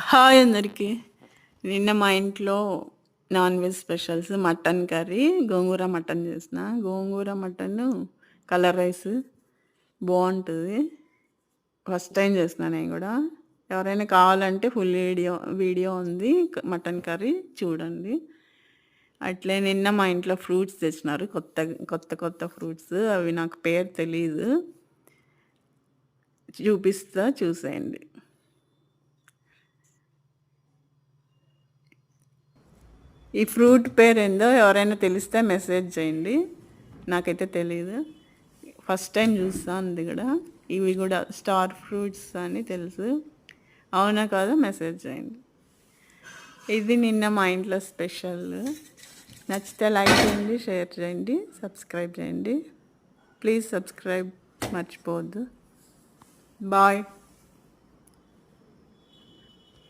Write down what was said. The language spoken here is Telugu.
హాయ్ అందరికీ. నిన్న మా ఇంట్లో non veg specials mutton curry, గోంగూర మటన్ చేసిన. గోంగూర మటన్ కలర్ రైస్ బాగుంటుంది. ఫస్ట్ టైం చేసిన నేను కూడా. ఎవరైనా కావాలంటే ఫుల్ వీడియో ఉంది మటన్ కర్రీ చూడండి. అట్లే నిన్న మా ఇంట్లో ఫ్రూట్స్ తెచ్చినారు, కొత్త కొత్త కొత్త ఫ్రూట్స్. అవి నాకు పేరు తెలీదు, చూపిస్తా చూసేయండి. ఈ ఫ్రూట్ పేరు ఏందో ఎవరైనా తెలిస్తే మెసేజ్ చేయండి, నాకైతే తెలియదు. ఫస్ట్ టైం చూస్తాను ఇది కూడా. ఇవి కూడా స్టార్ ఫ్రూట్స్ అని తెలుసు, అవునా కాదా మెసేజ్ చేయండి. ఇది నిన్న మా ఇంట్లో స్పెషల్. నచ్చితే లైక్ చేయండి, షేర్ చేయండి, సబ్స్క్రైబ్ చేయండి. ప్లీజ్ సబ్స్క్రైబ్ మర్చిపోవద్దు. బాయ్.